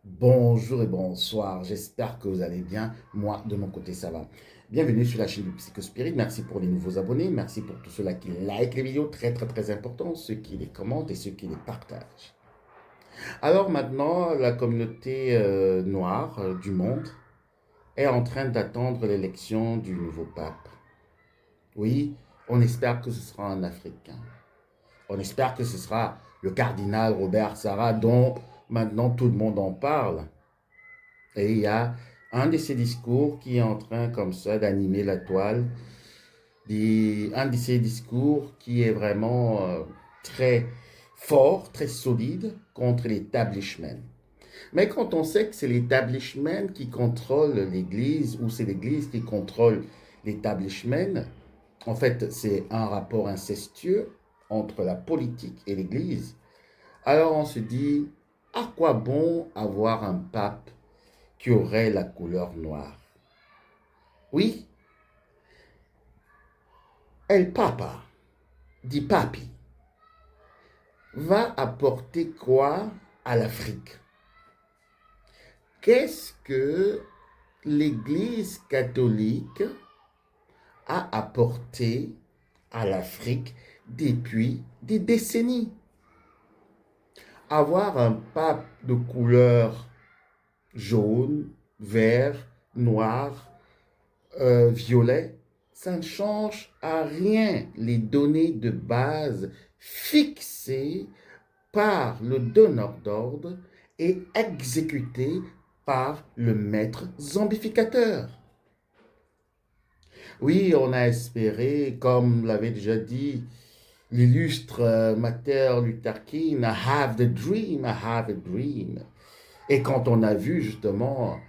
Bonjour et bonsoir, j'espère que vous allez bien. Moi, de mon côté, ça va. Bienvenue sur la chaîne du Psychospirit. Merci pour les nouveaux abonnés. Merci pour tous ceux-là qui like les vidéos, très très très important, ceux qui les commentent et ceux qui les partagent. Alors maintenant, la communauté noire du monde est en train d'attendre l'élection du nouveau pape. Oui, on espère que ce sera un Africain. On espère que ce sera le cardinal Robert Sarah dont maintenant tout le monde en parle. Et il y a un de ces discours qui est en train comme ça d'animer la toile, un de ces discours qui est vraiment très fort, très solide contre l'establishment. Mais quand on sait que c'est l'establishment qui contrôle l'Église ou c'est l'Église qui contrôle l'establishment, en fait c'est un rapport incestueux entre la politique et l'Église, alors on se dit, à quoi bon avoir un pape qui aurait la couleur noire? Oui, El Papa, dit Papi, va apporter quoi à l'Afrique? Qu'est-ce que l'Église catholique a apporté à l'Afrique depuis des décennies? Avoir un pape de couleur jaune, vert, noir, violet, ça ne change à rien les données de base fixées par le donneur d'ordre et exécutées par le maître zombificateur. Oui, on a espéré, comme l'avait déjà dit l'illustre Martin Luther King, I have the dream, I have a dream. Et quand on a vu justement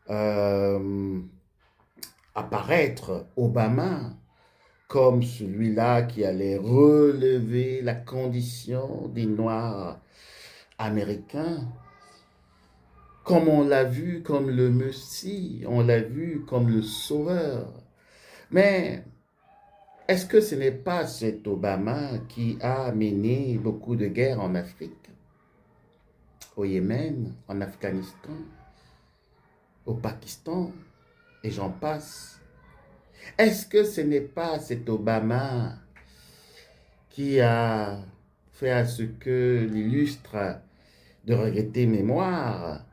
euh, apparaître Obama comme celui-là qui allait relever la condition des Noirs américains, comme on l'a vu comme le Messie, on l'a vu comme le Sauveur. Mais est-ce que ce n'est pas cet Obama qui a mené beaucoup de guerres en Afrique, au Yémen, en Afghanistan, au Pakistan, et j'en passe? Est-ce que ce n'est pas cet Obama qui a fait à ce que l'illustre de regretter mémoire,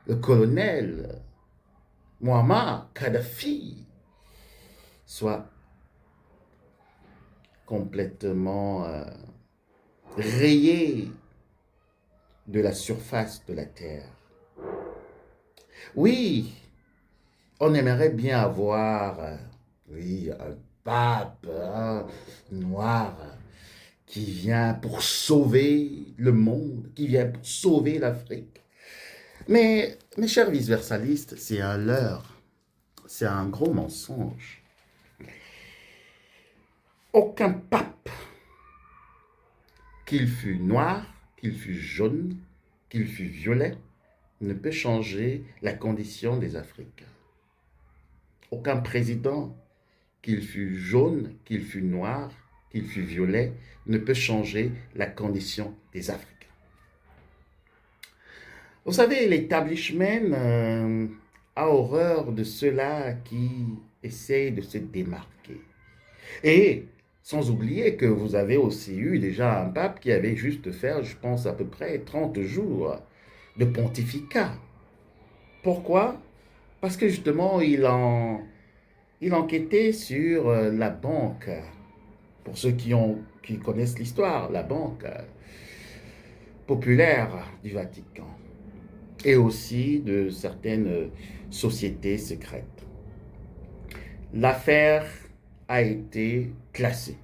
le colonel Muammar Kadhafi, soit complètement rayé de la surface de la Terre? Oui, on aimerait bien avoir, oui, un pape noir qui vient pour sauver le monde, qui vient pour sauver l'Afrique. Mais, mes chers vice-versalistes, c'est un leurre, c'est un gros mensonge. Aucun pape, qu'il fût noir, qu'il fût jaune, qu'il fût violet, ne peut changer la condition des Africains. Aucun président, qu'il fût jaune, qu'il fût noir, qu'il fût violet, ne peut changer la condition des Africains. Vous savez, l'établissement a horreur de ceux-là qui essayent de se démarquer. Et sans oublier que vous avez aussi eu déjà un pape qui avait juste fait, je pense, à peu près 30 jours de pontificat. Pourquoi? Parce que justement, il enquêtait sur la banque. Pour ceux qui connaissent l'histoire, la banque populaire du Vatican. Et aussi de certaines sociétés secrètes. L'affaire a été classée.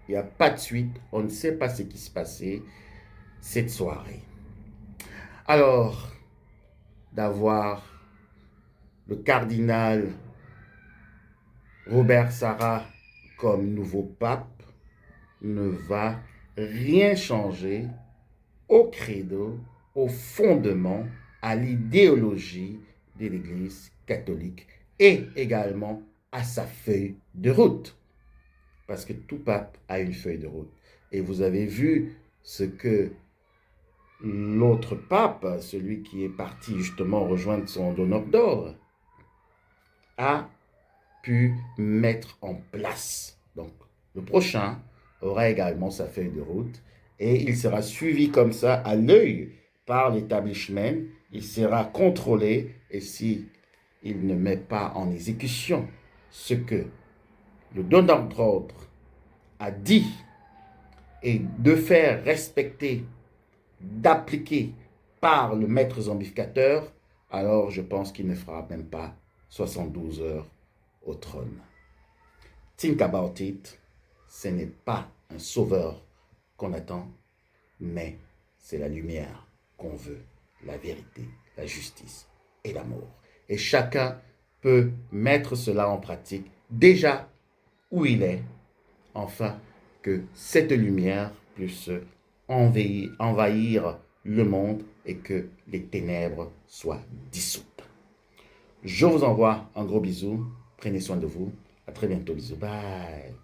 Il n'y a pas de suite, on ne sait pas ce qui se passait cette soirée. Alors, d'avoir le cardinal Robert Sarah comme nouveau pape ne va rien changer au credo, au fondement, à l'idéologie de l'Église catholique et également à sa feuille de route. Parce que tout pape a une feuille de route. Et vous avez vu ce que l'autre pape, celui qui est parti justement rejoindre son donneur d'ordre, a pu mettre en place. Donc, le prochain aura également sa feuille de route et il sera suivi comme ça à l'œil par l'établissement. Il sera contrôlé et si il ne met pas en exécution ce que le donneur d'ordre a dit et de faire respecter, d'appliquer par le maître zombificateur, alors je pense qu'il ne fera même pas 72 heures au trône. Think about it, ce n'est pas un sauveur qu'on attend, mais c'est la lumière qu'on veut, la vérité, la justice et l'amour. Et chacun peut mettre cela en pratique déjà où il est, afin que cette lumière puisse envahir le monde et que les ténèbres soient dissoutes. Je vous envoie un gros bisou. Prenez soin de vous. À très bientôt. Bisous. Bye.